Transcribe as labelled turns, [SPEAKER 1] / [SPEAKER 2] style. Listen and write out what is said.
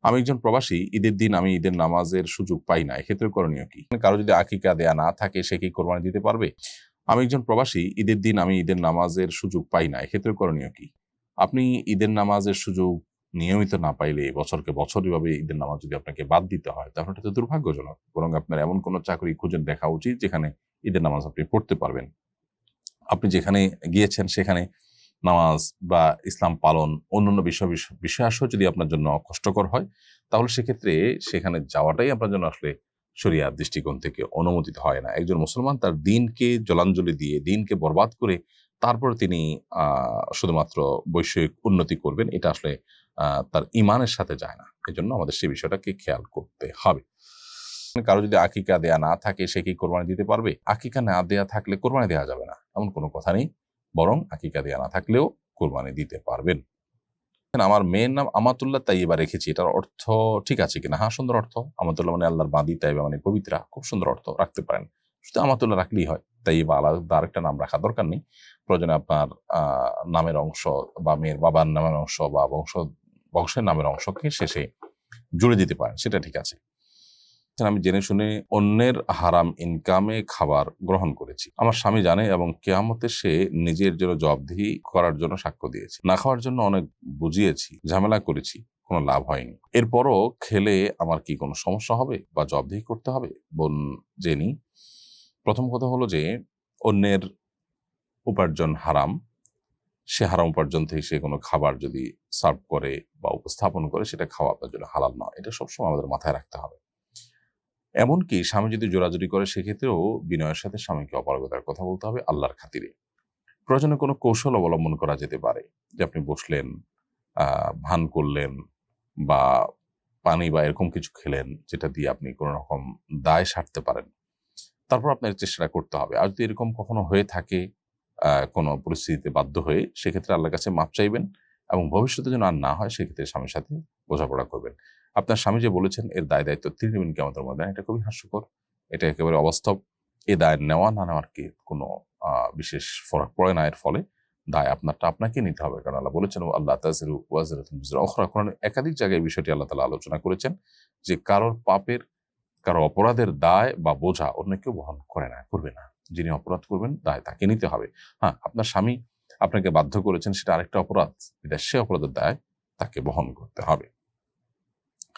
[SPEAKER 1] আমি একজন প্রবাসী, ঈদের দিন আমি ঈদের নামাজের সুযোগ পাই না, এক্ষেত্রে করণীয় কি? কারো যদি আকিকা দেয়া না থাকে সে কি কোরবানি দিতে পারবে? আমি একজন প্রবাসী, ঈদের দিন আমি ঈদের নামাজের সুযোগ পাই না, এক্ষেত্রে করণীয় কি? আপনি ঈদের নামাজের সুযোগ নিয়মিত না পাইলে বছরকে বছর এভাবে ঈদের নামাজ যদি আপনাকে বাদ দিতে হয়, তাহলে এটা তো দুর্ভাগ্যজনক। বরং আপনার এমন কোনো চাকরি খুঁজে দেখা উচিত যেখানে ঈদের নামাজ আপনি পড়তে পারবেন। আপনি যেখানে গিয়েছেন সেখানে নামাজ বা ইসলাম পালন অন্যান্য বিশ্বাসও যদি আপনার জন্য কষ্টকর হয়, তাহলে সেক্ষেত্রে সেখানে যাওয়াটাই আপনার জন্য আসলে শরিয়ার দৃষ্টিকোণ থেকে অনুমোদিত হয় না। একজন মুসলমান তার দিনকে জলাঞ্জলি দিয়ে, দিনকে বরবাদ করে তারপরে তিনি শুধুমাত্র বৈষয়িক উন্নতি করবেন, এটা আসলে তার ঈমানের সাথে যায় না। এজন্য আমাদের সেই বিষয়টাকে খেয়াল করতে হবে। কারো যদি আকিকা দেয়া না থাকে সে কি কোরবানি দিতে পারবে? আকিকা না দেয়া থাকলে কোরবানি দেয়া যাবে না, এমন কোনো কথা নেই। বরং আকিকা দেয়া না থাকলেও কোরবানি দিতে পারবেন। আমার মেয়ের নাম আমাতুল্লাহ তাইয়্যিবা রেখেছি, এটার অর্থ ঠিক আছে কিনা? হ্যাঁ, সুন্দর অর্থ। আমাতুল্লাহ মানে আল্লাহর বাঁদী, তাইয়্যিবা মানে পবিত্রা। খুব সুন্দর অর্থ, রাখতে পারেন। শুধু আমাতুল্লাহ রাখলেই হয়। তাইয়্যিবা আলাদা আরেকটা নাম রাখার দরকার নেই। প্রয়োজনে আপনার নামের অংশ বা মেয়ের বাবার নামের অংশ বা বংশের নামের অংশকে শেষে জুড়ে দিতে পারেন, সেটা ঠিক আছে। আমি জেনে শুনে অন্যের হারাম ইনকামে খাবার গ্রহণ করেছি। আমার স্বামী জানে এবং কিয়ামতে সে নিজের জন্য জবাবদিহি করার জন্য সাক্ষ্য দিয়েছে। না খাওয়ার জন্য অনেক বুঝিয়েছি, ঝামেলা করেছি, কোনো লাভ হয়নি। এরপরও খেলে আমার কি কোনো সমস্যা হবে বা জবাবদিহি করতে হবে? বোন জেনি, প্রথম কথা হলো যে অন্যের উপার্জন হারাম। সে হারাম উপার্জন থেকে সে কোনো খাবার যদি সার্ভ করে বা উপস্থাপন করে, সেটা খাওয়া আপনার জন্য হালাল নয়। এটা সবসময় আমাদের মাথায় রাখতে হবে। এমনকি স্বামী যদি জোরাজুরি করে, সেক্ষেত্রেও বিনয়ের সাথে স্বামীকে অপারগতার কথা বলতে হবে আল্লাহর খাতিরে। প্রয়োজনে কোনো কৌশল অবলম্বন করা যেতে পারে, যে আপনি বসলেন, ভান করলেন বা পানি বা এরকম কিছু খেলেন যেটা দিয়ে আপনি কোনো রকম দায় সারতে পারেন। তারপর আপনার চেষ্টাটা করতে হবে। আর যদি এরকম কখনো হয়ে থাকে কোনো পরিস্থিতিতে বাধ্য হয়ে, সেক্ষেত্রে আল্লাহর কাছে মাপ চাইবেন এবং ভবিষ্যতে যেন আর না হয় সেক্ষেত্রে স্বামীর সাথে বোঝাপড়া করবেন। আপনার স্বামী যে বলেছেন এর দায়-দায়িত্ব তিনি নেবেন কিয়ামতের ময়দানে, এটা খুবই হাস্যকর। এটা একেবারে অবাস্তব। এ দায় নেওয়া না নেওয়ার কি কোনো বিশেষ ফরক পড়ে না এর ফলে। দায় আপনারটা আপনাকে নিতে হবে। কারণ আল্লাহ বলেছেন, আল্লাহ তাযিরু ওয়াজিরাতুন বিজরা উখরা। কোরআনের একাধিক জায়গায় এই বিষয়টি আল্লাহ তাআলা আলোচনা করেছেন যে কারো অপরাধের দায় বা বোঝা অন্য কেউ বহন করে না, করবে না। যিনি অপরাধ করবেন দায় তাকে নিতে হবে। হ্যাঁ, আপনার স্বামী আপনাকে বাধ্য করেছেন, সেটা আরেকটা অপরাধ। এটা সে অপরাধের দায় তাকে বহন করতে হবে।